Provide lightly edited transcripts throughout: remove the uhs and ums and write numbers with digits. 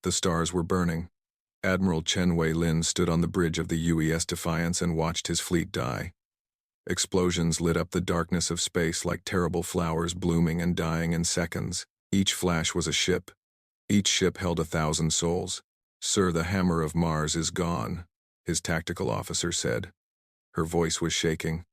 The stars were burning. Admiral Chen Wei-lin stood on the bridge of the UES Defiance and watched his fleet die. Explosions lit up the darkness of space like terrible flowers blooming and dying in seconds. Each flash was a ship. Each ship held 1,000 souls. "Sir, the hammer of Mars is gone," his tactical officer said. Her voice was shaking.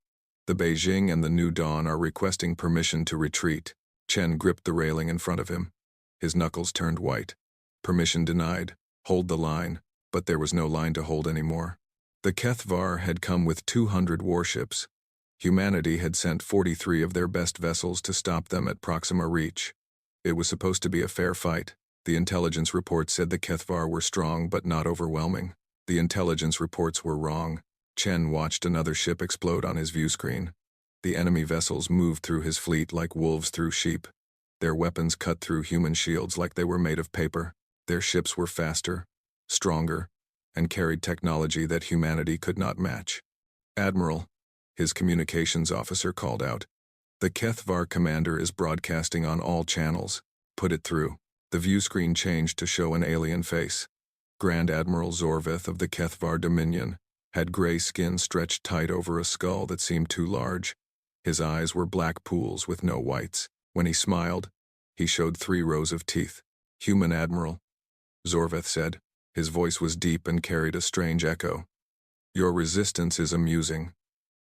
"The Beijing and the New Dawn are requesting permission to retreat." Chen gripped the railing in front of him. His knuckles turned white. Permission denied. Hold the line. But there was no line to hold anymore. The Kethvar had come with 200 warships. Humanity had sent 43 of their best vessels to stop them at Proxima Reach. It was supposed to be a fair fight. The intelligence report said the Kethvar were strong but not overwhelming. The intelligence reports were wrong. Chen watched another ship explode on his view screen. The enemy vessels moved through his fleet like wolves through sheep. Their weapons cut through human shields like they were made of paper. Their ships were faster, stronger, and carried technology that humanity could not match. "Admiral," his communications officer called out. "The Kethvar commander is broadcasting on all channels. Put it through." The view screen changed to show an alien face. Grand Admiral Zorveth of the Kethvar Dominion had gray skin stretched tight over a skull that seemed too large. His eyes were black pools with no whites. When he smiled, he showed 3 rows of teeth. "Human Admiral," Zorveth said. His voice was deep and carried a strange echo. "Your resistance is amusing,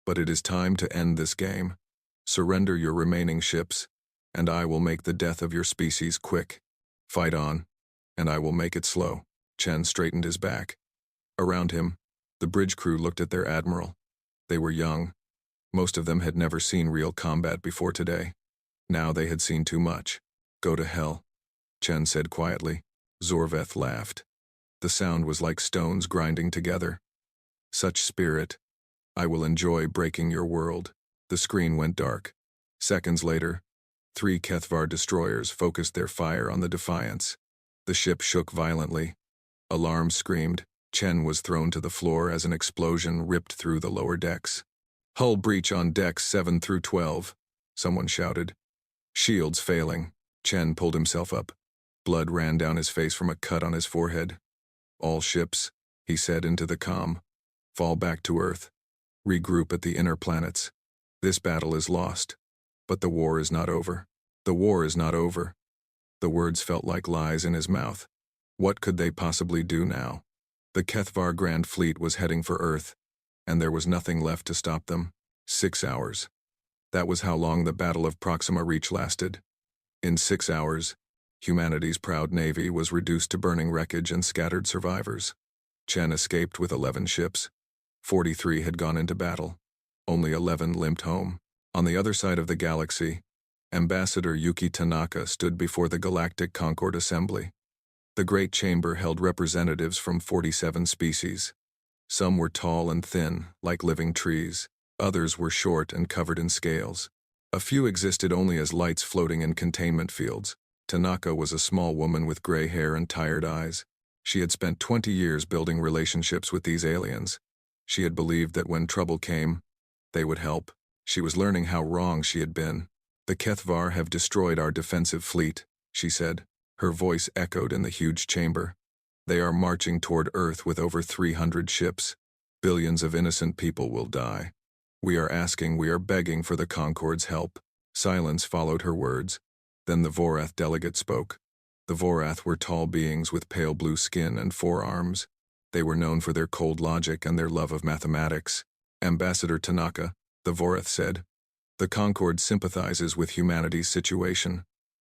but it is time to end this game. Surrender your remaining ships, and I will make the death of your species quick. Fight on, and I will make it slow." Chen straightened his back. Around him, the bridge crew looked at their admiral. They were young. Most of them had never seen real combat before today. Now they had seen too much. "Go to hell," Chen said quietly. Zorveth laughed. The sound was like stones grinding together. "Such spirit. I will enjoy breaking your world." The screen went dark. Seconds later, 3 Kethvar destroyers focused their fire on the Defiance. The ship shook violently. Alarms screamed. Chen was thrown to the floor as an explosion ripped through the lower decks. "Hull breach on decks 7 through 12, someone shouted. "Shields failing." Chen pulled himself up. Blood ran down his face from a cut on his forehead. "All ships," he said into the comm, "fall back to Earth. Regroup at the inner planets. This battle is lost. But the war is not over. The war is not over." The words felt like lies in his mouth. What could they possibly do now? The Kethvar Grand Fleet was heading for Earth, and there was nothing left to stop them. 6 hours. That was how long the Battle of Proxima Reach lasted. In 6 hours, humanity's proud navy was reduced to burning wreckage and scattered survivors. Chen escaped with 11 ships. 43 had gone into battle. Only 11 limped home. On the other side of the galaxy, Ambassador Yuki Tanaka stood before the Galactic Concord Assembly. The Great Chamber held representatives from 47 species. Some were tall and thin, like living trees. Others were short and covered in scales. A few existed only as lights floating in containment fields. Tanaka was a small woman with gray hair and tired eyes. She had spent 20 years building relationships with these aliens. She had believed that when trouble came, they would help. She was learning how wrong she had been. "The Kethvar have destroyed our defensive fleet," she said. Her voice echoed in the huge chamber. "They are marching toward Earth with over 300 ships. Billions of innocent people will die. We are begging for the Concord's help." Silence followed her words. Then the Vorath delegate spoke. The Vorath were tall beings with pale blue skin and 4 arms. They were known for their cold logic and their love of mathematics. "Ambassador Tanaka," the Vorath said, "the Concord sympathizes with humanity's situation.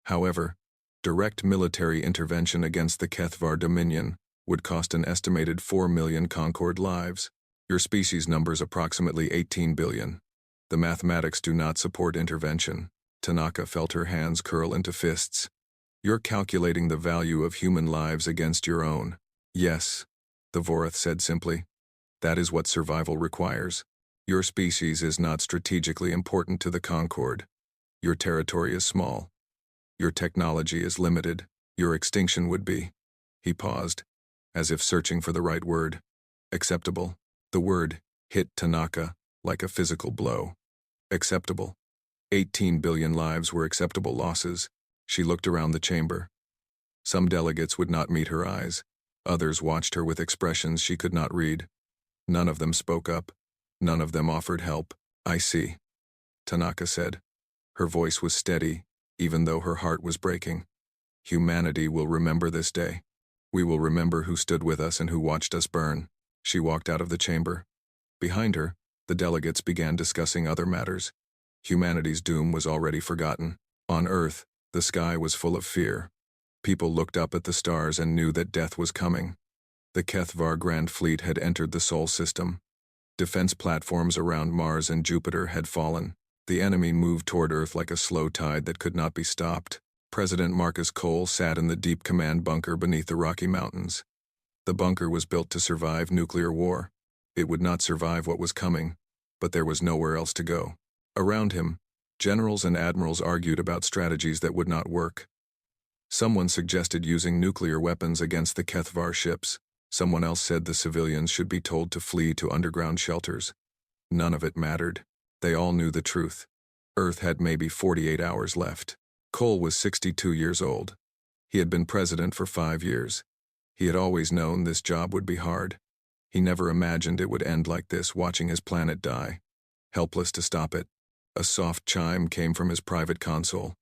However, direct military intervention against the Kethvar Dominion would cost an estimated 4 million Concord lives. Your species numbers approximately 18 billion. The mathematics do not support intervention." Tanaka felt her hands curl into fists. "You're calculating the value of human lives against your own." "Yes," the Vorath said simply. "That is what survival requires. Your species is not strategically important to the Concord. Your territory is small. Your technology is limited. Your extinction would be." He paused, as if searching for the right word. "Acceptable." The word hit Tanaka like a physical blow. Acceptable. 18 billion lives were acceptable losses. She looked around the chamber. Some delegates would not meet her eyes. Others watched her with expressions she could not read. None of them spoke up. None of them offered help. "I see," Tanaka said. Her voice was steady, even though her heart was breaking. "Humanity will remember this day. We will remember who stood with us and who watched us burn." She walked out of the chamber. Behind her, the delegates began discussing other matters. Humanity's doom was already forgotten. On Earth, the sky was full of fear. People looked up at the stars and knew that death was coming. The Kethvar Grand Fleet had entered the Sol system. Defense platforms around Mars and Jupiter had fallen. The enemy moved toward Earth like a slow tide that could not be stopped. President Marcus Cole sat in the deep command bunker beneath the Rocky Mountains. The bunker was built to survive nuclear war. It would not survive what was coming, but there was nowhere else to go. Around him, generals and admirals argued about strategies that would not work. Someone suggested using nuclear weapons against the Kethvar ships. Someone else said the civilians should be told to flee to underground shelters. None of it mattered. They all knew the truth. Earth had maybe 48 hours left. Cole was 62 years old. He had been president for 5 years. He had always known this job would be hard. He never imagined it would end like this, watching his planet die. Helpless to stop it. A soft chime came from his private console.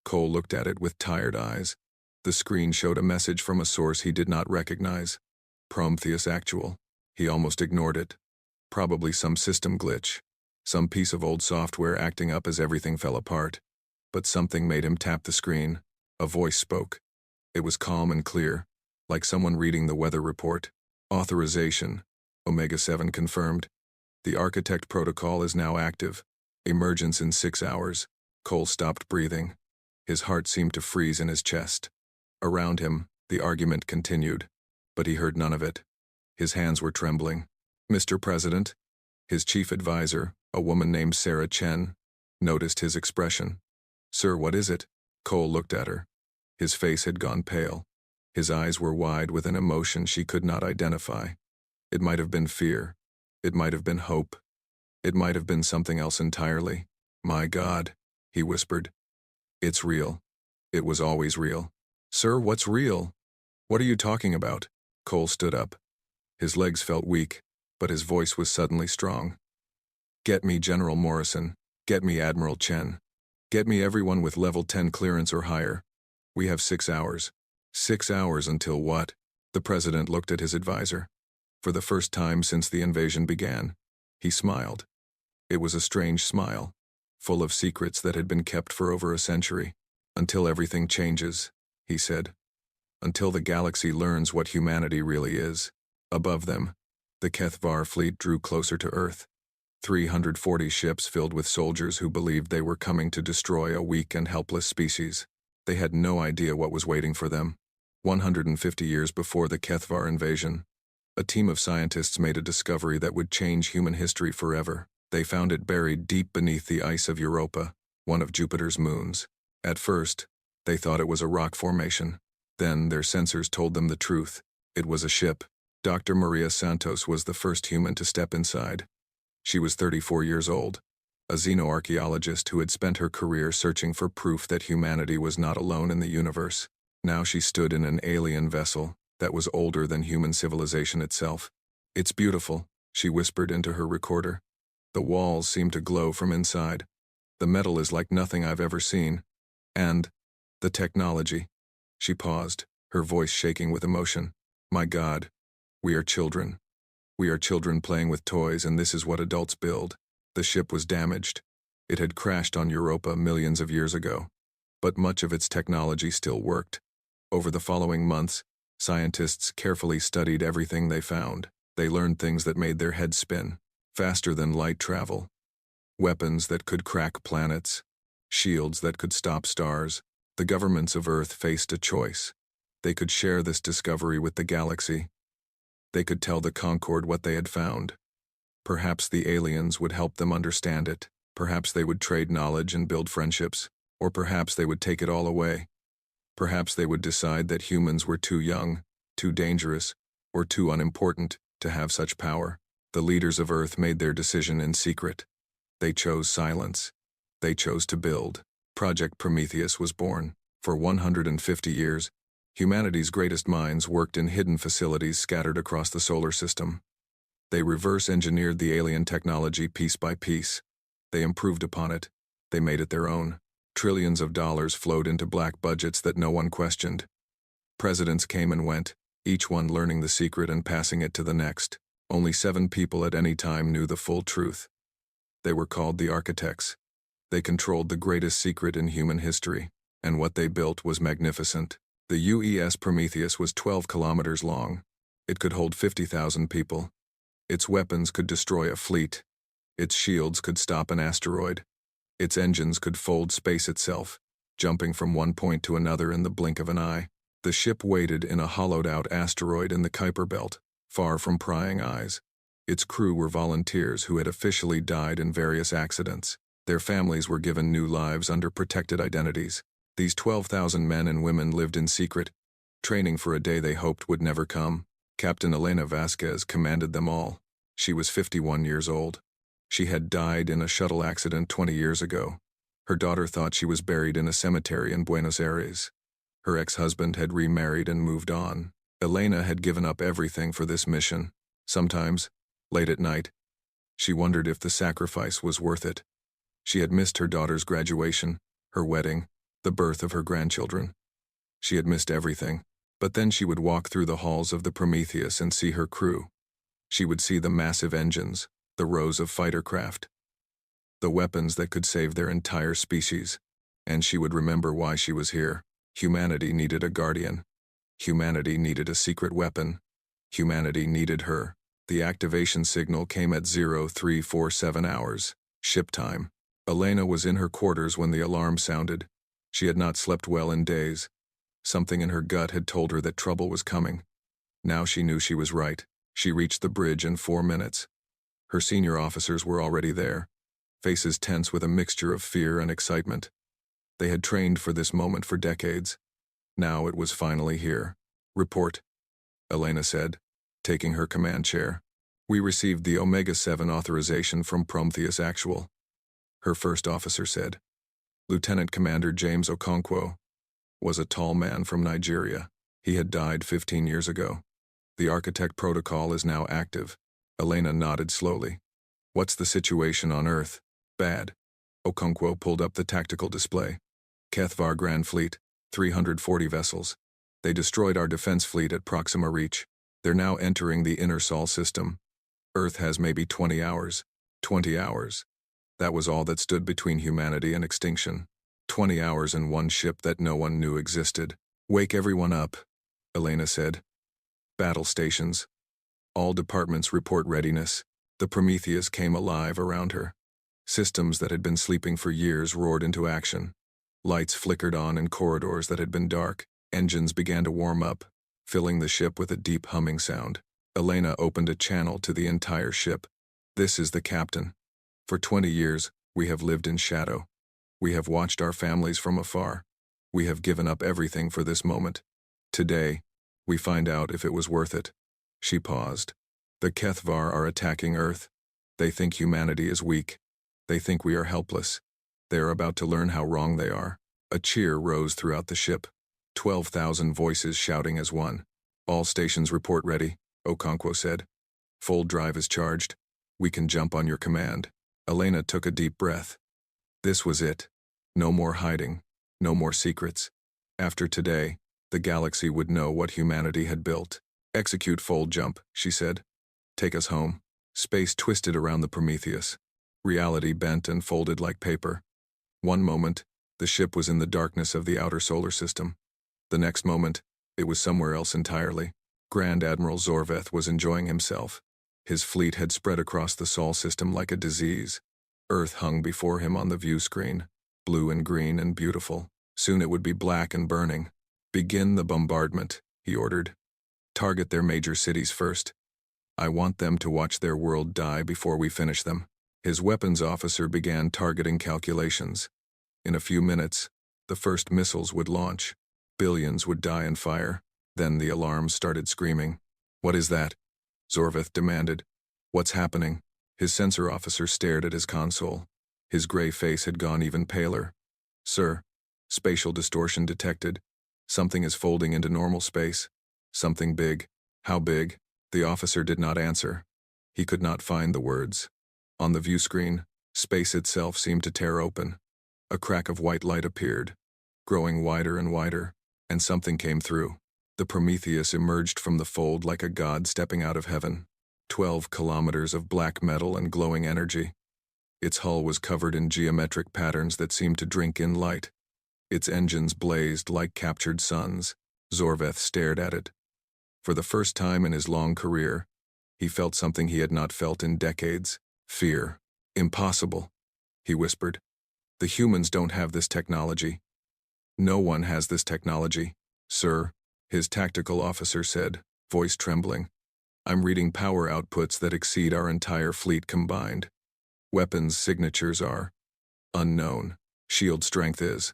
Cole looked at it with tired eyes. The screen showed a message from a source he did not recognize. Prometheus Actual. He almost ignored it. Probably some system glitch. Some piece of old software acting up as everything fell apart. But something made him tap the screen. A voice spoke. It was calm and clear, like someone reading the weather report. "Authorization. Omega-7 confirmed. The Architect Protocol is now active. Emergence in 6 hours." Cole stopped breathing. His heart seemed to freeze in his chest. Around him, the argument continued, but he heard none of it. His hands were trembling. "Mr. President," his chief advisor, a woman named Sarah Chen, noticed his expression. "Sir, what is it?" Cole looked at her. His face had gone pale. His eyes were wide with an emotion she could not identify. It might have been fear. It might have been hope. It might have been something else entirely. "My God," he whispered. "It's real. It was always real." "Sir, what's real? What are you talking about?" Cole stood up. His legs felt weak, but his voice was suddenly strong. "Get me General Morrison. Get me Admiral Chen. Get me everyone with level 10 clearance or higher. We have 6 hours. 6 hours until what?" The president looked at his advisor. For the first time since the invasion began, he smiled. It was a strange smile, full of secrets that had been kept for over a century. "Until everything changes," he said. "Until the galaxy learns what humanity really is." Above them, the Kethvar fleet drew closer to Earth. 340 ships filled with soldiers who believed they were coming to destroy a weak and helpless species. They had no idea what was waiting for them. 150 years before the Kethvar invasion, a team of scientists made a discovery that would change human history forever. They found it buried deep beneath the ice of Europa, one of Jupiter's moons. At first, they thought it was a rock formation. Then their sensors told them the truth. It was a ship. Dr. Maria Santos was the first human to step inside. She was 34 years old, a xenoarchaeologist who had spent her career searching for proof that humanity was not alone in the universe. Now she stood in an alien vessel that was older than human civilization itself. "It's beautiful," she whispered into her recorder. "The walls seem to glow from inside. The metal is like nothing I've ever seen. And the technology." She paused, her voice shaking with emotion. "My God, we are children. We are children playing with toys, and this is what adults build." The ship was damaged. It had crashed on Europa millions of years ago. But much of its technology still worked. Over the following months, scientists carefully studied everything they found. They learned things that made their heads spin, faster than light travel. Weapons that could crack planets. Shields that could stop stars. The governments of Earth faced a choice. They could share this discovery with the galaxy. They could tell the Concord what they had found. Perhaps the aliens would help them understand it. Perhaps they would trade knowledge and build friendships. Or perhaps they would take it all away. Perhaps they would decide that humans were too young, too dangerous, or too unimportant to have such power. The leaders of Earth made their decision in secret. They chose silence. They chose to build. Project Prometheus was born. For 150 years, Humanity's greatest minds worked in hidden facilities scattered across the solar system. They reverse-engineered the alien technology piece by piece. They improved upon it. They made it their own. Trillions of dollars flowed into black budgets that no one questioned. Presidents came and went, each one learning the secret and passing it to the next. Only 7 people at any time knew the full truth. They were called the architects. They controlled the greatest secret in human history, and what they built was magnificent. The UES Prometheus was 12 kilometers long. It could hold 50,000 people. Its weapons could destroy a fleet. Its shields could stop an asteroid. Its engines could fold space itself, jumping from one point to another in the blink of an eye. The ship waited in a hollowed-out asteroid in the Kuiper Belt, far from prying eyes. Its crew were volunteers who had officially died in various accidents. Their families were given new lives under protected identities. These 12,000 men and women lived in secret, training for a day they hoped would never come. Captain Elena Vasquez commanded them all. She was 51 years old. She had died in a shuttle accident 20 years ago. Her daughter thought she was buried in a cemetery in Buenos Aires. Her ex-husband had remarried and moved on. Elena had given up everything for this mission. Sometimes, late at night, she wondered if the sacrifice was worth it. She had missed her daughter's graduation, her wedding, the birth of her grandchildren. She had missed everything, but then she would walk through the halls of the Prometheus and see her crew. She would see the massive engines, the rows of fighter craft, the weapons that could save their entire species, and she would remember why she was here. Humanity needed a guardian. Humanity needed a secret weapon. Humanity needed her. The activation signal came at 0347 hours, ship time. Elena was in her quarters when the alarm sounded. She had not slept well in days. Something in her gut had told her that trouble was coming. Now she knew she was right. She reached the bridge in 4 minutes. Her senior officers were already there, faces tense with a mixture of fear and excitement. They had trained for this moment for decades. Now it was finally here. "Report," Elena said, taking her command chair. "We received the Omega-7 authorization from Prometheus Actual," her first officer said. Lieutenant Commander James Okonkwo was a tall man from Nigeria. He had died 15 years ago. "The Architect Protocol is now active." Elena nodded slowly. "What's the situation on Earth?" "Bad." Okonkwo pulled up the tactical display. "Kethvar Grand Fleet, 340 vessels. They destroyed our defense fleet at Proxima Reach. They're now entering the inner Sol system. Earth has maybe 20 hours. 20 hours. That was all that stood between humanity and extinction. 20 hours in one ship that no one knew existed. "Wake everyone up," Elena said. "Battle stations. All departments report readiness." The Prometheus came alive around her. Systems that had been sleeping for years roared into action. Lights flickered on in corridors that had been dark. Engines began to warm up, filling the ship with a deep humming sound. Elena opened a channel to the entire ship. "This is the captain. For 20 years, we have lived in shadow. We have watched our families from afar. We have given up everything for this moment. Today, we find out if it was worth it." She paused. "The Kethvar are attacking Earth. They think humanity is weak. They think we are helpless. They are about to learn how wrong they are." A cheer rose throughout the ship. 12,000 voices shouting as one. "All stations report ready," Okonkwo said. "Full drive is charged. We can jump on your command." Elena took a deep breath. This was it. No more hiding. No more secrets. After today, the galaxy would know what humanity had built. "Execute fold jump," she said. "Take us home." Space twisted around the Prometheus. Reality bent and folded like paper. One moment, the ship was in the darkness of the outer solar system. The next moment, it was somewhere else entirely. Grand Admiral Zorveth was enjoying himself. His fleet had spread across the Sol system like a disease. Earth hung before him on the view screen, blue and green and beautiful. Soon it would be black and burning. "Begin the bombardment," he ordered. "Target their major cities first. I want them to watch their world die before we finish them." His weapons officer began targeting calculations. In a few minutes, the first missiles would launch. Billions would die in fire. Then the alarms started screaming. "What is that?" Zorveth demanded. "What's happening?" His sensor officer stared at his console. His gray face had gone even paler. "Sir, spatial distortion detected. Something is folding into normal space. Something big. How big? The officer did not answer. He could not find the words. On the view screen, space itself seemed to tear open. A crack of white light appeared, growing wider and wider, and something came through. The Prometheus emerged from the fold like a god stepping out of heaven. 12 kilometers of black metal and glowing energy. Its hull was covered in geometric patterns that seemed to drink in light. Its engines blazed like captured suns. Zorveth stared at it. For the first time in his long career, he felt something he had not felt in decades. Fear. Impossible, he whispered. The humans don't have this technology. No one has this technology, sir, his tactical officer said, voice trembling. I'm reading power outputs that exceed our entire fleet combined. Weapons signatures are unknown. Shield strength is.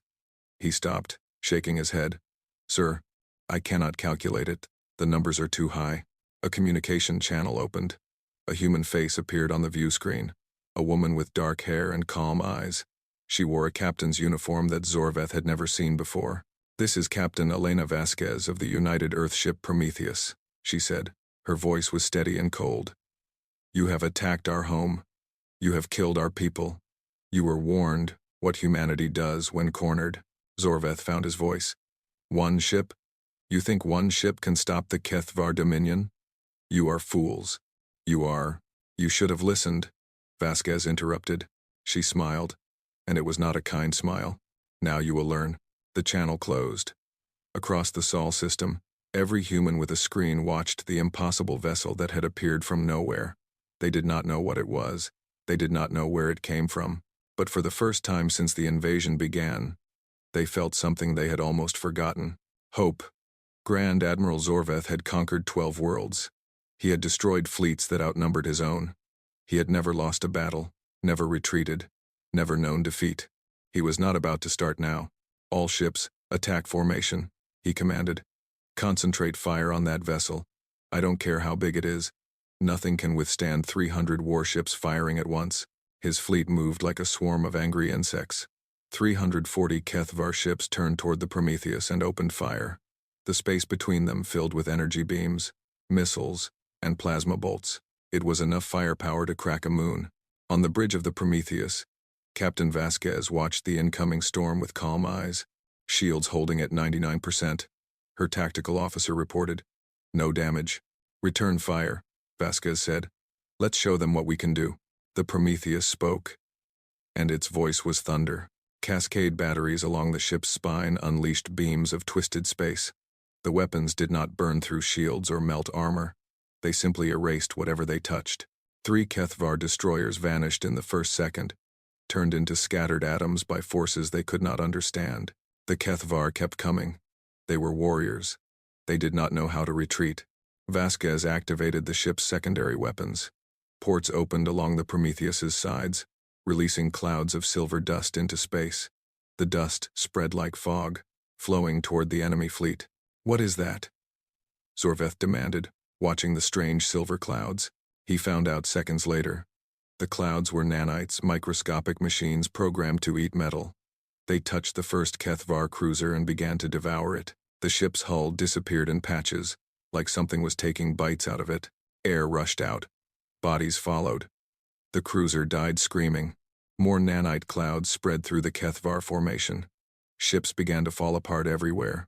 He stopped, shaking his head. Sir, I cannot calculate it. The numbers are too high. A communication channel opened. A human face appeared on the view screen. A woman with dark hair and calm eyes. She wore a captain's uniform that Zorveth had never seen before. This is Captain Elena Vasquez of the United Earthship Prometheus, she said. Her voice was steady and cold. You have attacked our home. You have killed our people. You were warned what humanity does when cornered. Zorveth found his voice. One ship? You think one ship can stop the Kethvar Dominion? You are fools. You should have listened, Vasquez interrupted. She smiled, and it was not a kind smile. Now you will learn. The channel closed. Across the Sol system, every human with a screen watched the impossible vessel that had appeared from nowhere. They did not know what it was. They did not know where it came from. But for the first time since the invasion began, they felt something they had almost forgotten. Hope. Grand Admiral Zorveth had conquered 12 worlds. He had destroyed fleets that outnumbered his own. He had never lost a battle, never retreated, never known defeat. He was not about to start now. All ships, attack formation, he commanded. Concentrate fire on that vessel. I don't care how big it is. Nothing can withstand 300 warships firing at once. His fleet moved like a swarm of angry insects. 340 Kethvar ships turned toward the Prometheus and opened fire. The space between them filled with energy beams, missiles, and plasma bolts. It was enough firepower to crack a moon. On the bridge of the Prometheus, Captain Vasquez watched the incoming storm with calm eyes, shields holding at 99%. Her tactical officer reported. No damage. Return fire, Vasquez said. Let's show them what we can do. The Prometheus spoke, and its voice was thunder. Cascade batteries along the ship's spine unleashed beams of twisted space. The weapons did not burn through shields or melt armor. They simply erased whatever they touched. 3 Kethvar destroyers vanished in the first second, turned into scattered atoms by forces they could not understand. The Kethvar kept coming. They were warriors. They did not know how to retreat. Vasquez activated the ship's secondary weapons. Ports opened along the Prometheus's sides, releasing clouds of silver dust into space. The dust spread like fog, flowing toward the enemy fleet. What is that? Zorveth demanded, watching the strange silver clouds. He found out seconds later. The clouds were nanites, microscopic machines programmed to eat metal. They touched the first Kethvar cruiser and began to devour it. The ship's hull disappeared in patches, like something was taking bites out of it. Air rushed out. Bodies followed. The cruiser died screaming. More nanite clouds spread through the Kethvar formation. Ships began to fall apart everywhere.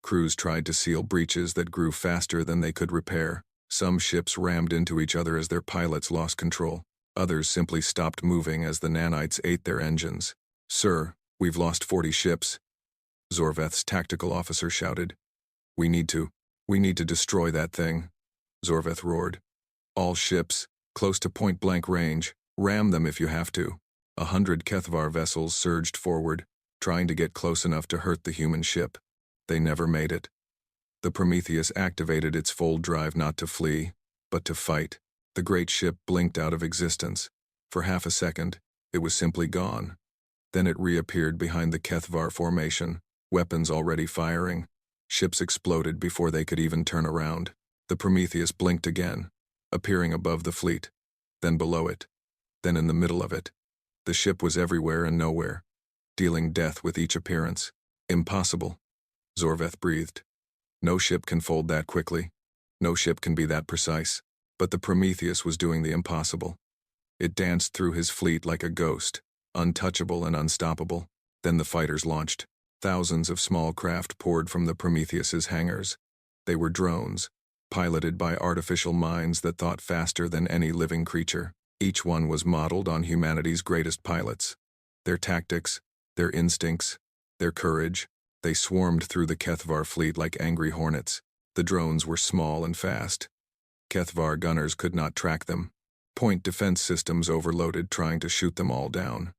Crews tried to seal breaches that grew faster than they could repair. Some ships rammed into each other as their pilots lost control. Others simply stopped moving as the nanites ate their engines. Sir, we've lost 40 ships, Zorveth's tactical officer shouted. We need to destroy that thing, Zorveth roared. All ships, close to point-blank range, ram them if you have to. 100 Kethvar vessels surged forward, trying to get close enough to hurt the human ship. They never made it. The Prometheus activated its fold drive not to flee, but to fight. The great ship blinked out of existence. For half a second, it was simply gone. Then it reappeared behind the Kethvar formation, weapons already firing. Ships exploded before they could even turn around. The Prometheus blinked again, appearing above the fleet, then below it, then in the middle of it. The ship was everywhere and nowhere, dealing death with each appearance. Impossible. Zorveth breathed. No ship can fold that quickly. No ship can be that precise. But the Prometheus was doing the impossible. It danced through his fleet like a ghost, untouchable and unstoppable. Then the fighters launched. Thousands of small craft poured from the Prometheus's hangars. They were drones, piloted by artificial minds that thought faster than any living creature. Each one was modeled on humanity's greatest pilots. Their tactics, their instincts, their courage. They swarmed through the Kethvar fleet like angry hornets. The drones were small and fast. Kethvar gunners could not track them. Point defense systems overloaded trying to shoot them all down.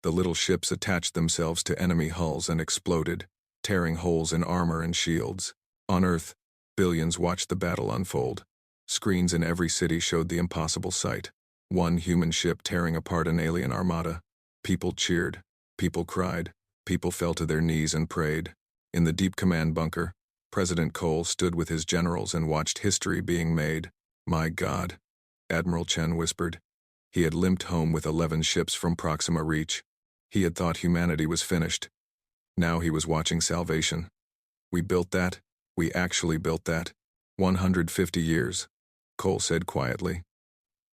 The little ships attached themselves to enemy hulls and exploded, tearing holes in armor and shields. On Earth, billions watched the battle unfold. Screens in every city showed the impossible sight. One human ship tearing apart an alien armada. People cheered. People cried. People fell to their knees and prayed. In the deep command bunker, President Cole stood with his generals and watched history being made. "My God," Admiral Chen whispered. He had limped home with 11 ships from Proxima Reach. He had thought humanity was finished. Now he was watching salvation. "We built that. We actually built that. 150 years," Cole said quietly.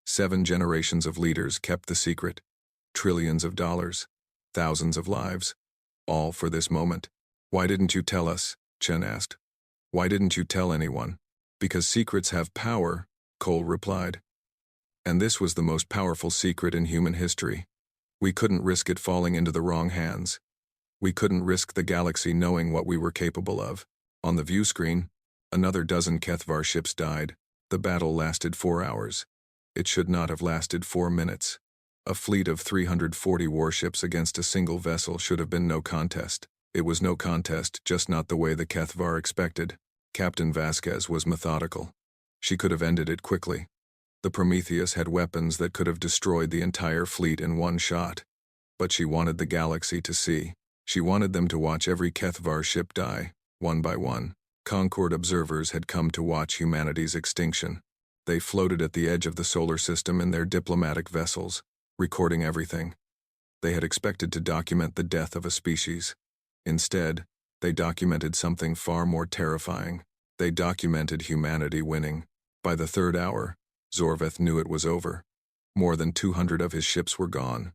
7 generations of leaders kept the secret. Trillions of dollars. Thousands of lives. All for this moment. "Why didn't you tell us?" Chen asked. "Why didn't you tell anyone?" "Because secrets have power," Cole replied. And this was the most powerful secret in human history. We couldn't risk it falling into the wrong hands. We couldn't risk the galaxy knowing what we were capable of. On the view screen, another dozen Kethvar ships died. The battle lasted 4 hours. It should not have lasted 4 minutes. A fleet of 340 warships against a single vessel should have been no contest. It was no contest, just not the way the Kethvar expected. Captain Vasquez was methodical. She could have ended it quickly. The Prometheus had weapons that could have destroyed the entire fleet in one shot. But she wanted the galaxy to see. She wanted them to watch every Kethvar ship die, one by one. Concord observers had come to watch humanity's extinction. They floated at the edge of the solar system in their diplomatic vessels, recording everything. They had expected to document the death of a species. Instead, they documented something far more terrifying. They documented humanity winning. By the 3rd hour, Zorveth knew it was over. More than 200 of his ships were gone.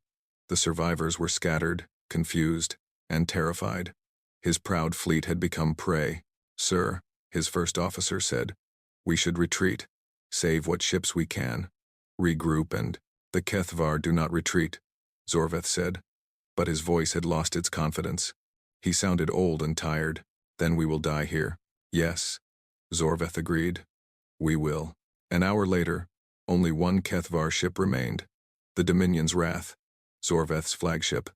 The survivors were scattered, confused, and terrified. His proud fleet had become prey. "Sir," his first officer said, "we should retreat. Save what ships we can. Regroup and—" "The Kethvar do not retreat," Zorveth said. But his voice had lost its confidence. He sounded old and tired. "Then we will die here." "Yes," Zorveth agreed. "We will." An hour later, only one Kethvar ship remained. The Dominion's Wrath, Zorveth's flagship.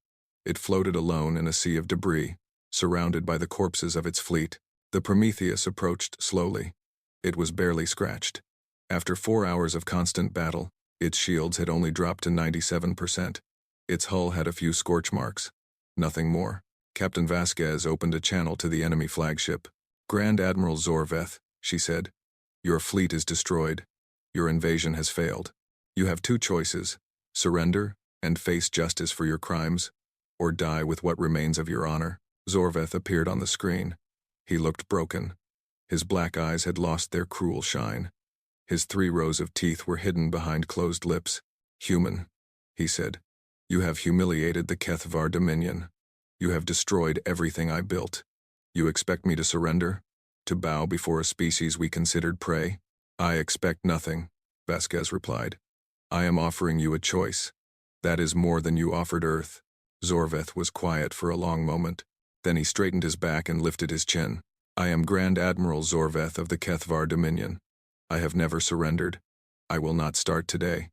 It floated alone in a sea of debris, surrounded by the corpses of its fleet. The Prometheus approached slowly. It was barely scratched. After 4 hours of constant battle, its shields had only dropped to 97%. Its hull had a few scorch marks. Nothing more. Captain Vasquez opened a channel to the enemy flagship. "Grand Admiral Zorveth," she said, "your fleet is destroyed. Your invasion has failed. You have 2 choices: surrender and face justice for your crimes, or die with what remains of your honor." Zorveth appeared on the screen. He looked broken. His black eyes had lost their cruel shine. His 3 rows of teeth were hidden behind closed lips. "Human," he said, "you have humiliated the Kethvar Dominion. You have destroyed everything I built. You expect me to surrender? To bow before a species we considered prey?" "I expect nothing," Vasquez replied. "I am offering you a choice. That is more than you offered Earth." Zorveth was quiet for a long moment. Then he straightened his back and lifted his chin. "I am Grand Admiral Zorveth of the Kethvar Dominion. I have never surrendered. I will not start today."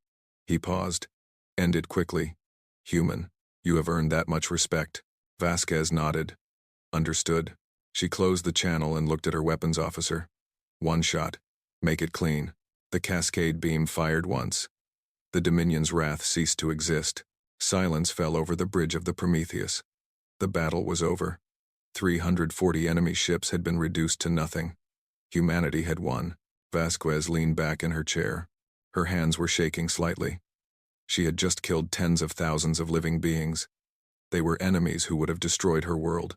He paused. "End it quickly. Human, you have earned that much respect." Vasquez nodded. "Understood." She closed the channel and looked at her weapons officer. "One shot. Make it clean." The cascade beam fired once. The Dominion's Wrath ceased to exist. Silence fell over the bridge of the Prometheus. The battle was over. 340 enemy ships had been reduced to nothing. Humanity had won. Vasquez leaned back in her chair. Her hands were shaking slightly. She had just killed tens of thousands of living beings. They were enemies who would have destroyed her world.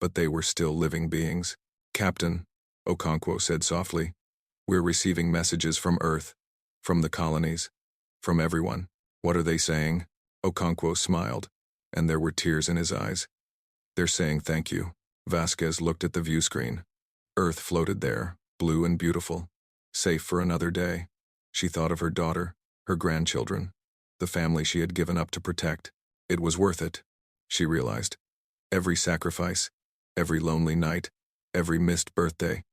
but they were still living beings. "Captain," Okonkwo said softly, "we're receiving messages from Earth, from the colonies, from everyone." "What are they saying?" Okonkwo smiled, and there were tears in his eyes. "They're saying thank you." Vasquez looked at the view screen. Earth floated there, blue and beautiful, safe for another day. She thought of her daughter, her grandchildren, the family she had given up to protect. It was worth it, she realized. Every sacrifice, every lonely night, every missed birthday.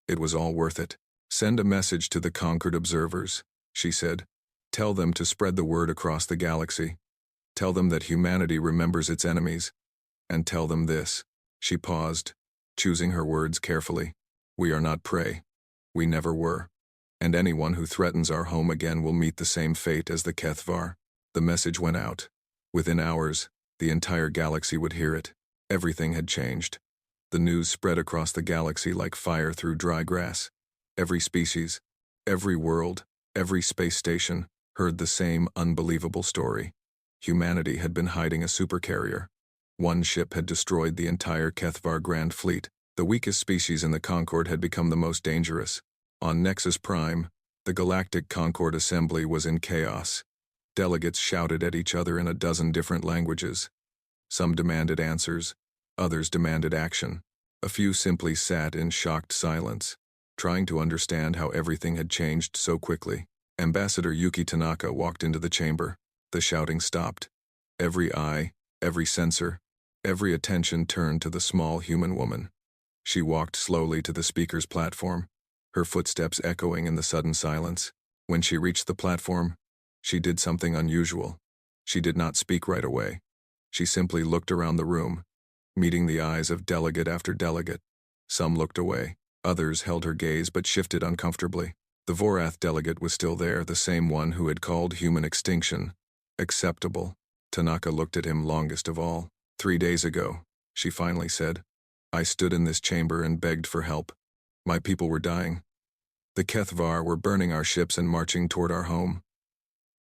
It was all worth it. "Send a message to the conquered observers," she said. "Tell them to spread the word across the galaxy. Tell them that humanity remembers its enemies. And tell them this." She paused, choosing her words carefully. "We are not prey. We never were. And anyone who threatens our home again will meet the same fate as the Kethvar." The message went out. Within hours, the entire galaxy would hear it. Everything had changed. The news spread across the galaxy like fire through dry grass. Every species, every world, every space station heard the same unbelievable story. Humanity had been hiding a supercarrier. One ship had destroyed the entire Kethvar Grand Fleet. The weakest species in the Concord had become the most dangerous. On Nexus Prime, the Galactic Concord Assembly was in chaos. Delegates shouted at each other in a dozen different languages. Some demanded answers, others demanded action. A few simply sat in shocked silence, trying to understand how everything had changed so quickly. Ambassador Yuki Tanaka walked into the chamber. The shouting stopped. Every eye, every sensor, every attention turned to the small human woman. She walked slowly to the speaker's platform, her footsteps echoing in the sudden silence. When she reached the platform, she did something unusual. She did not speak right away. She simply looked around the room, meeting the eyes of delegate after delegate. Some looked away. Others held her gaze but shifted uncomfortably. The Vorath delegate was still there, the same one who had called human extinction acceptable. Tanaka looked at him longest of all. 3 days ago, she finally said, "I stood in this chamber and begged for help. My people were dying. The Kethvar were burning our ships and marching toward our home.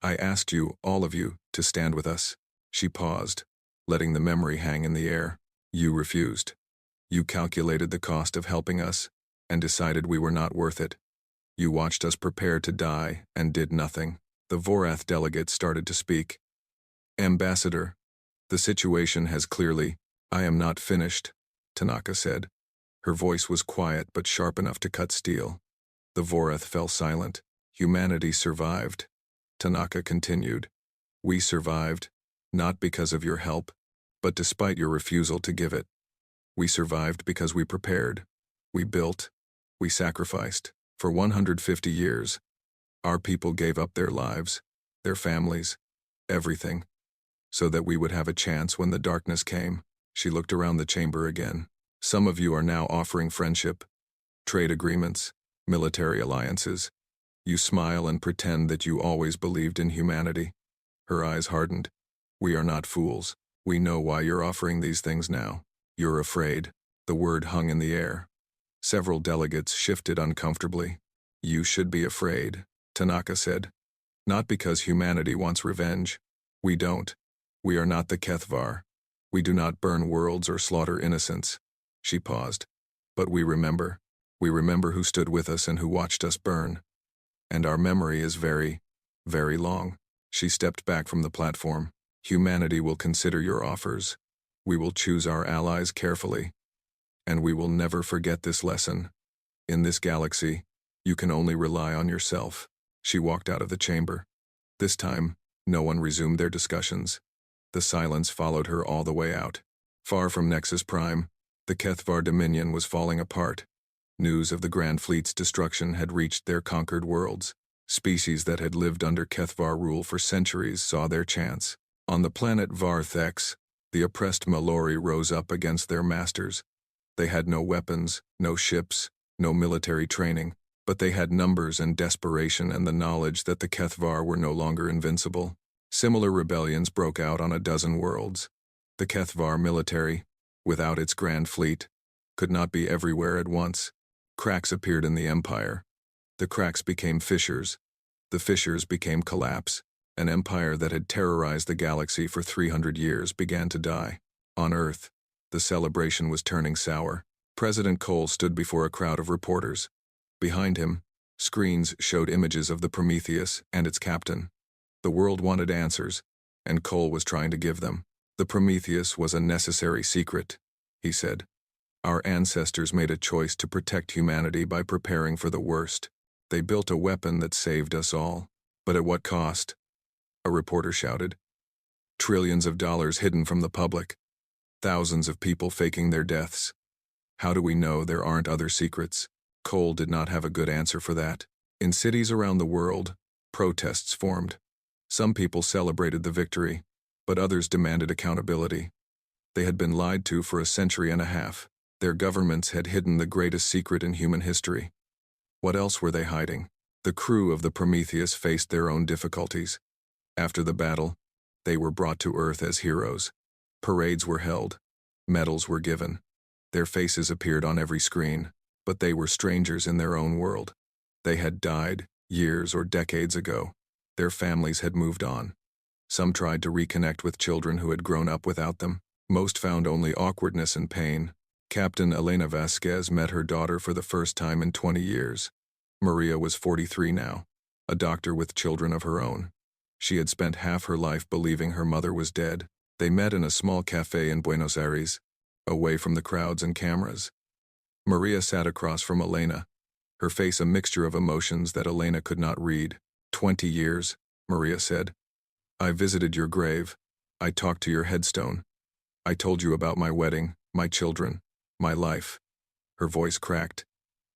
I asked you, all of you, to stand with us." She paused, letting the memory hang in the air. "You refused. You calculated the cost of helping us and decided we were not worth it. You watched us prepare to die and did nothing." The Vorath delegate started to speak. "Ambassador, the situation has clearly—" "I am not finished," Tanaka said. Her voice was quiet but sharp enough to cut steel. The Vorath fell silent. "Humanity survived," Tanaka continued. "We survived, not because of your help, but despite your refusal to give it. We survived because we prepared. We built. We sacrificed. For 150 years, our people gave up their lives, their families, everything, so that we would have a chance when the darkness came." She looked around the chamber again. "Some of you are now offering friendship, trade agreements, military alliances. You smile and pretend that you always believed in humanity." Her eyes hardened. "We are not fools. We know why you're offering these things now. You're afraid." The word hung in the air. Several delegates shifted uncomfortably. "You should be afraid," Tanaka said. "Not because humanity wants revenge. We don't. We are not the Kethvar. We do not burn worlds or slaughter innocents." She paused. "But we remember. We remember who stood with us and who watched us burn. And our memory is very, very long." She stepped back from the platform. "Humanity will consider your offers. We will choose our allies carefully. And we will never forget this lesson. In this galaxy, you can only rely on yourself." She walked out of the chamber. This time, no one resumed their discussions. The silence followed her all the way out. Far from Nexus Prime, the Kethvar Dominion was falling apart. News of the Grand Fleet's destruction had reached their conquered worlds. Species that had lived under Kethvar rule for centuries saw their chance. On the planet Varthex, the oppressed Malori rose up against their masters. They had no weapons, no ships, no military training, but they had numbers and desperation and the knowledge that the Kethvar were no longer invincible. Similar rebellions broke out on a dozen worlds. The Kethvar military, without its grand fleet, could not be everywhere at once. Cracks appeared in the empire. The cracks became fissures. The fissures became collapse. An empire that had terrorized the galaxy for 300 years began to die. On Earth, The celebration was turning sour. President Cole stood before a crowd of reporters. Behind him, screens showed images of the Prometheus and its captain. The world wanted answers, and Cole was trying to give them. The Prometheus was a necessary secret, he said. Our ancestors made a choice to protect humanity by preparing for the worst. They built a weapon that saved us all. But at what cost? A reporter shouted. Trillions of dollars hidden from the public. Thousands of people faking their deaths. How do we know there aren't other secrets? Cole did not have a good answer for that. In cities around the world, protests formed. Some people celebrated the victory, but others demanded accountability. They had been lied to for a century and a half. Their governments had hidden the greatest secret in human history. What else were they hiding? The crew of the Prometheus faced their own difficulties. After the battle, they were brought to Earth as heroes. Parades were held. Medals were given. Their faces appeared on every screen, but they were strangers in their own world. They had died years or decades ago. Their families had moved on. Some tried to reconnect with children who had grown up without them. Most found only awkwardness and pain. Captain Elena Vasquez met her daughter for the first time in 20 years. Maria was 43 now, a doctor with children of her own. She had spent half her life believing her mother was dead. They met in a small cafe in Buenos Aires, away from the crowds and cameras. Maria sat across from Elena, her face a mixture of emotions that Elena could not read. 20 years, Maria said. I visited your grave. I talked to your headstone. I told you about my wedding, my children, my life. Her voice cracked.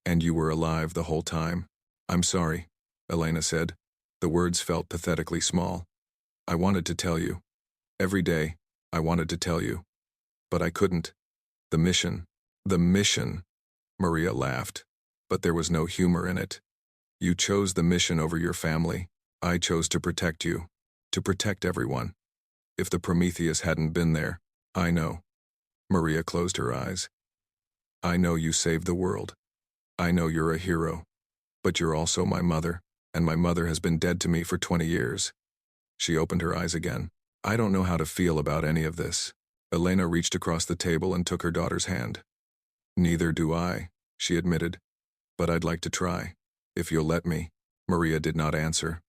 And you were alive the whole time. I'm sorry, Elena said. The words felt pathetically small. I wanted to tell you. Every day, I wanted to tell you. But I couldn't. The mission, Maria laughed. But there was no humor in it. You chose the mission over your family. I chose to protect you. To protect everyone. If the Prometheus hadn't been there, I know. Maria closed her eyes. I know you saved the world. I know you're a hero. But you're also my mother, and my mother has been dead to me for 20 years. She opened her eyes again. I don't know how to feel about any of this. Elena reached across the table and took her daughter's hand. Neither do I, she admitted. But I'd like to try. If you'll let me. Maria did not answer.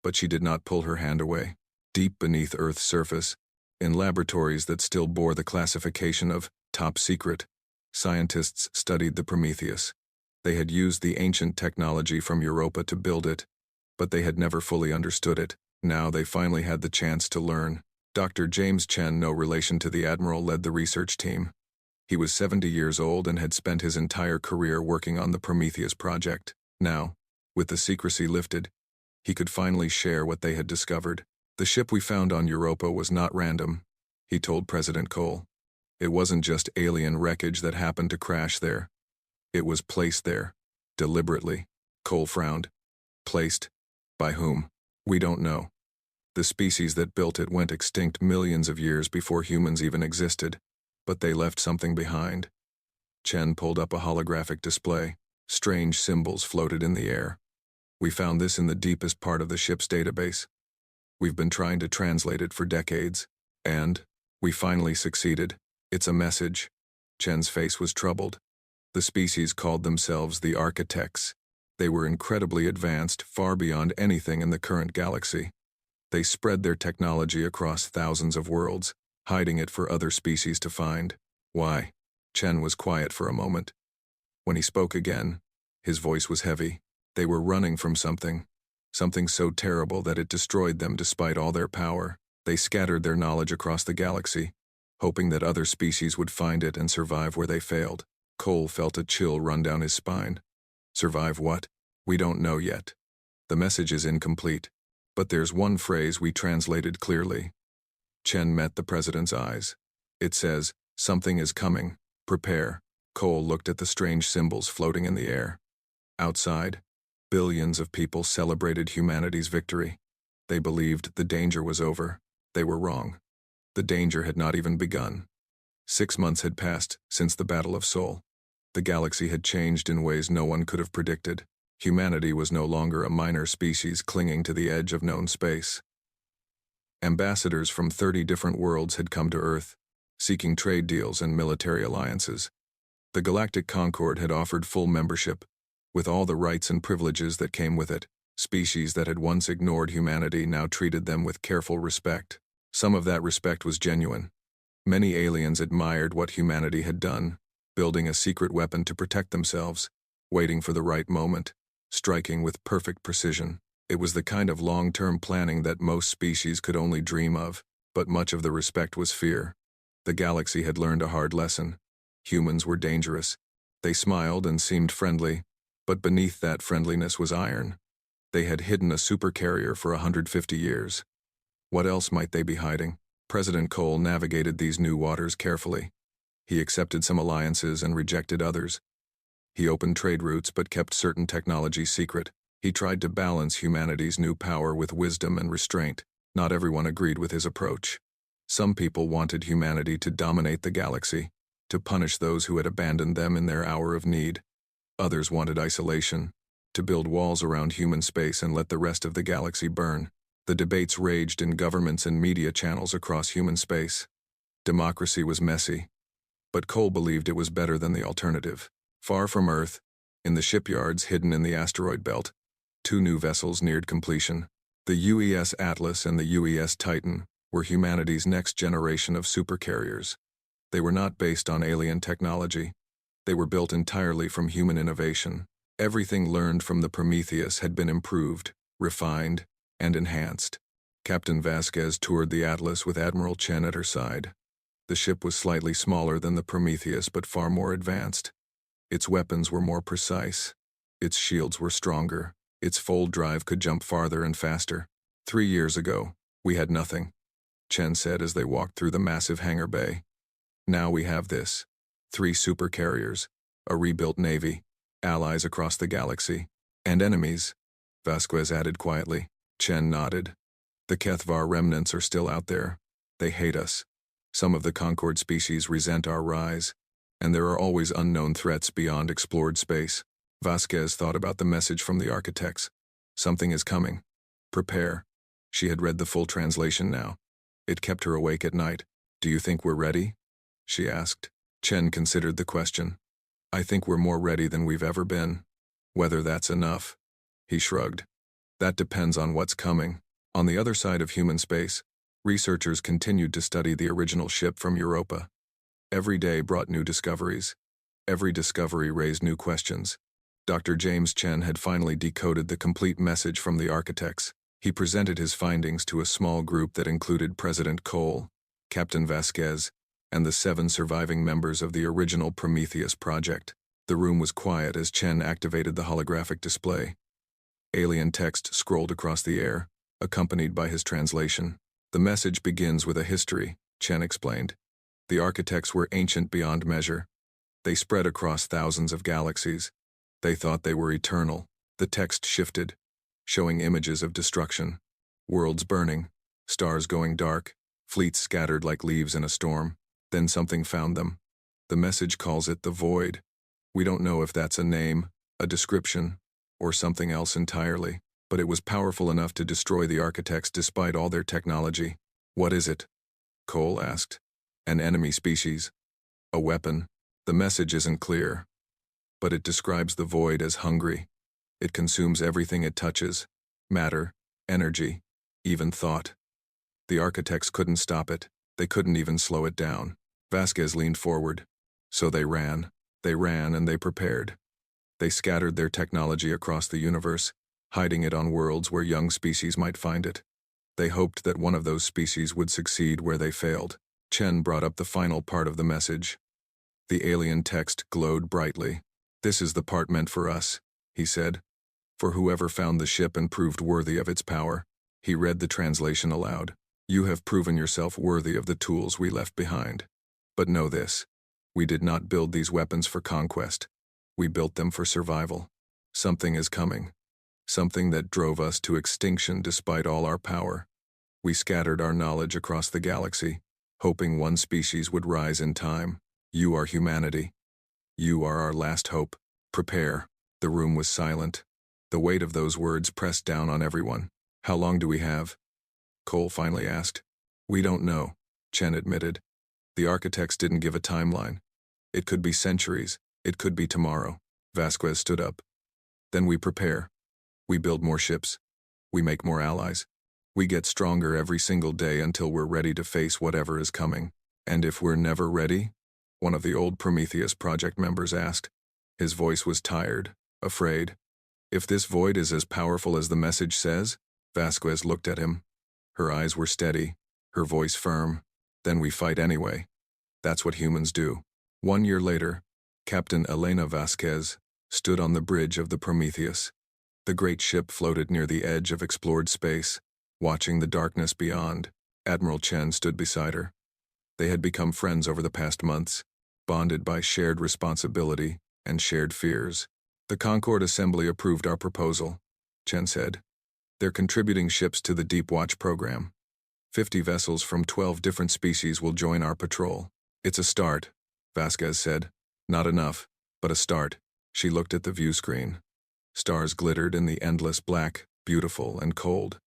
But she did not pull her hand away. Deep beneath Earth's surface, in laboratories that still bore the classification of top secret, scientists studied the Prometheus. They had used the ancient technology from Europa to build it, but they had never fully understood it. Now they finally had the chance to learn. Dr. James Chen, no relation to the Admiral, led the research team. He was 70 years old and had spent his entire career working on the Prometheus project. Now, with the secrecy lifted, he could finally share what they had discovered. The ship we found on Europa was not random, he told President Cole. It wasn't just alien wreckage that happened to crash there. It was placed there, deliberately. Cole frowned. Placed? By whom? We don't know. The species that built it went extinct millions of years before humans even existed, but they left something behind. Chen pulled up a holographic display. Strange symbols floated in the air. We found this in the deepest part of the ship's database. We've been trying to translate it for decades, and we finally succeeded. It's a message. Chen's face was troubled. The species called themselves the Architects. They were incredibly advanced, far beyond anything in the current galaxy. They spread their technology across thousands of worlds, hiding it for other species to find. Why? Chen was quiet for a moment. When he spoke again, his voice was heavy. They were running from something so terrible that it destroyed them despite all their power. They scattered their knowledge across the galaxy, hoping that other species would find it and survive where they failed. Cole felt a chill run down his spine. Survive what? We don't know yet. The message is incomplete, but there's one phrase we translated clearly. Chen met the president's eyes. It says, something is coming. Prepare. Cole looked at the strange symbols floating in the air. Outside, billions of people celebrated humanity's victory. They believed the danger was over. They were wrong. The danger had not even begun. 6 months had passed since the Battle of Sol. The galaxy had changed in ways no one could have predicted. Humanity was no longer a minor species clinging to the edge of known space. Ambassadors from 30 different worlds had come to Earth. seeking trade deals and military alliances. The Galactic Concord had offered full membership, with all the rights and privileges that came with it. Species that had once ignored humanity now treated them with careful respect. Some of that respect was genuine. Many aliens admired what humanity had done, building a secret weapon to protect themselves, waiting for the right moment, striking with perfect precision. It was the kind of long-term planning that most species could only dream of, but much of the respect was fear. The galaxy had learned a hard lesson. Humans were dangerous. They smiled and seemed friendly, but beneath that friendliness was iron. They had hidden a supercarrier for 150 years. What else might they be hiding? President Cole navigated these new waters carefully. He accepted some alliances and rejected others. He opened trade routes but kept certain technology secret. He tried to balance humanity's new power with wisdom and restraint. Not everyone agreed with his approach. Some people wanted humanity to dominate the galaxy, to punish those who had abandoned them in their hour of need. Others wanted isolation, to build walls around human space and let the rest of the galaxy burn. The debates raged in governments and media channels across human space. Democracy was messy, but Cole believed it was better than the alternative. Far from Earth, in the shipyards hidden in the asteroid belt, 2 new vessels neared completion. The UES Atlas and the UES Titan were humanity's next generation of supercarriers. They were not based on alien technology. They were built entirely from human innovation. Everything learned from the Prometheus had been improved, refined, and enhanced. Captain Vasquez toured the Atlas with Admiral Chen at her side. The ship was slightly smaller than the Prometheus but far more advanced. Its weapons were more precise. Its shields were stronger. Its fold drive could jump farther and faster. 3 years ago, we had nothing, Chen said as they walked through the massive hangar bay. Now we have this. 3 supercarriers, a rebuilt navy, allies across the galaxy, and enemies, Vasquez added quietly. Chen nodded. The Kethvar remnants are still out there. They hate us. Some of the Concord species resent our rise, and there are always unknown threats beyond explored space. Vasquez thought about the message from the architects. Something is coming. Prepare. She had read the full translation now. It kept her awake at night. Do you think we're ready? She asked. Chen considered the question. I think we're more ready than we've ever been. Whether that's enough? He shrugged. That depends on what's coming. On the other side of human space, researchers continued to study the original ship from Europa. Every day brought new discoveries. Every discovery raised new questions. Dr. James Chen had finally decoded the complete message from the architects. He presented his findings to a small group that included President Cole, Captain Vasquez, and the 7 surviving members of the original Prometheus project. The room was quiet as Chen activated the holographic display. Alien text scrolled across the air, accompanied by his translation. The message begins with a history, Chen explained. The architects were ancient beyond measure. They spread across thousands of galaxies. They thought they were eternal. The text shifted, showing images of destruction. Worlds burning, stars going dark, fleets scattered like leaves in a storm. Then something found them. The message calls it the Void. We don't know if that's a name, a description, or something else entirely, but it was powerful enough to destroy the architects despite all their technology. What is it? Cole asked. An enemy species. A weapon. The message isn't clear, but it describes the Void as hungry. It consumes everything it touches. Matter, energy, even thought. The architects couldn't stop it. They couldn't even slow it down. Vasquez leaned forward. So they ran. They ran and they prepared. They scattered their technology across the universe, hiding it on worlds where young species might find it. They hoped that one of those species would succeed where they failed. Chen brought up the final part of the message. The alien text glowed brightly. This is the part meant for us, he said. For whoever found the ship and proved worthy of its power. He read the translation aloud. You have proven yourself worthy of the tools we left behind. But know this. We did not build these weapons for conquest. We built them for survival. Something is coming. Something that drove us to extinction despite all our power. We scattered our knowledge across the galaxy, hoping one species would rise in time. You are humanity. You are our last hope. Prepare. The room was silent. The weight of those words pressed down on everyone. How long do we have? Cole finally asked. We don't know, Chen admitted. The architects didn't give a timeline. It could be centuries. It could be tomorrow. Vasquez stood up. Then we prepare. We build more ships. We make more allies. We get stronger every single day until we're ready to face whatever is coming. And if we're never ready? One of the old Prometheus project members asked. His voice was tired, afraid. If this void is as powerful as the message says? Vasquez looked at him. Her eyes were steady, her voice firm. Then we fight anyway. That's what humans do. 1 year later, Captain Elena Vasquez stood on the bridge of the Prometheus. The great ship floated near the edge of explored space, watching the darkness beyond. Admiral Chen stood beside her. They had become friends over the past months, bonded by shared responsibility and shared fears. The Concord Assembly approved our proposal, Chen said. They're contributing ships to the Deep Watch program. 50 vessels from 12 different species will join our patrol. It's a start, Vasquez said. Not enough, but a start. She looked at the view screen. Stars glittered in the endless black, beautiful and cold.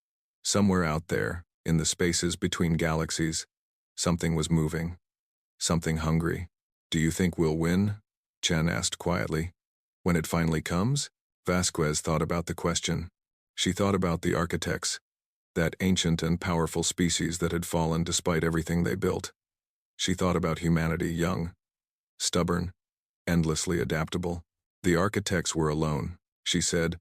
Somewhere out there, in the spaces between galaxies, something was moving. Something hungry. Do you think we'll win? Chen asked quietly. When it finally comes? Vasquez thought about the question. She thought about the architects, that ancient and powerful species that had fallen despite everything they built. She thought about humanity, young, stubborn, endlessly adaptable. The architects were alone, she said.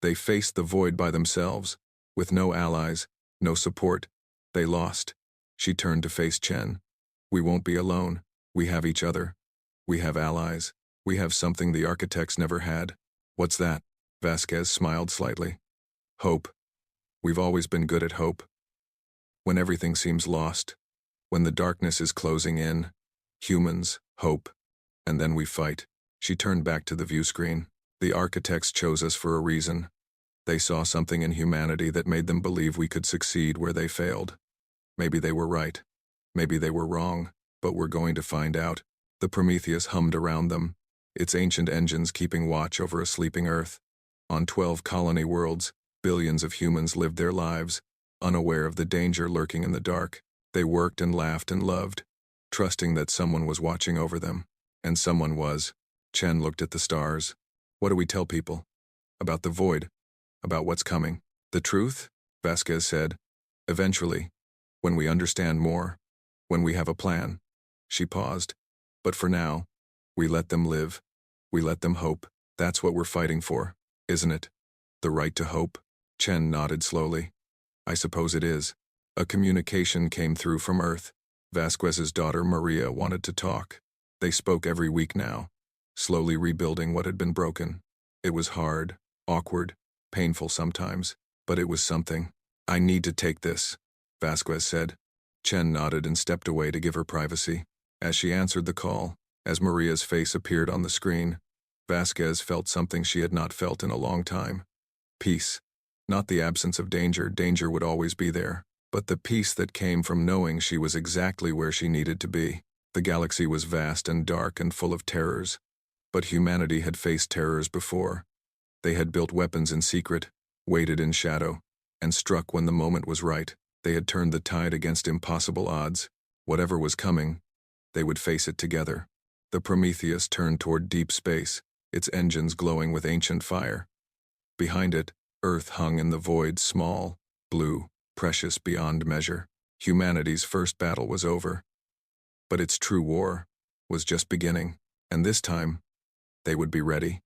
They faced the void by themselves, with no allies, no support. They lost. She turned to face Chen. We won't be alone. We have each other. We have allies. We have something the architects never had. What's that? Vasquez smiled slightly. Hope. We've always been good at hope. When everything seems lost, when the darkness is closing in, humans, hope, and then we fight. She turned back to the view screen. The architects chose us for a reason. They saw something in humanity that made them believe we could succeed where they failed. Maybe they were right. Maybe they were wrong, but we're going to find out. The Prometheus hummed around them, its ancient engines keeping watch over a sleeping Earth. On 12 colony worlds, billions of humans lived their lives, unaware of the danger lurking in the dark. They worked and laughed and loved, trusting that someone was watching over them. And someone was. Chen looked at the stars. What do we tell people? About the void? About what's coming? The truth? Vasquez said. Eventually, when we understand more, when we have a plan. She paused. But for now, we let them live. We let them hope. That's what we're fighting for, isn't it? The right to hope? Chen nodded slowly. I suppose it is. A communication came through from Earth. Vasquez's daughter Maria wanted to talk. They spoke every week now, slowly rebuilding what had been broken. It was hard, awkward, painful sometimes, but it was something. I need to take this, Vasquez said. Chen nodded and stepped away to give her privacy. As she answered the call, as Maria's face appeared on the screen, Vasquez felt something she had not felt in a long time. Peace. Not the absence of danger. Danger would always be there, but the peace that came from knowing she was exactly where she needed to be. The galaxy was vast and dark and full of terrors, but humanity had faced terrors before. They had built weapons in secret, waited in shadow, and struck when the moment was right. They had turned the tide against impossible odds. Whatever was coming, they would face it together. The Prometheus turned toward deep space, its engines glowing with ancient fire. Behind it, Earth hung in the void, small, blue, precious beyond measure. Humanity's first battle was over. But its true war was just beginning, and this time, they would be ready.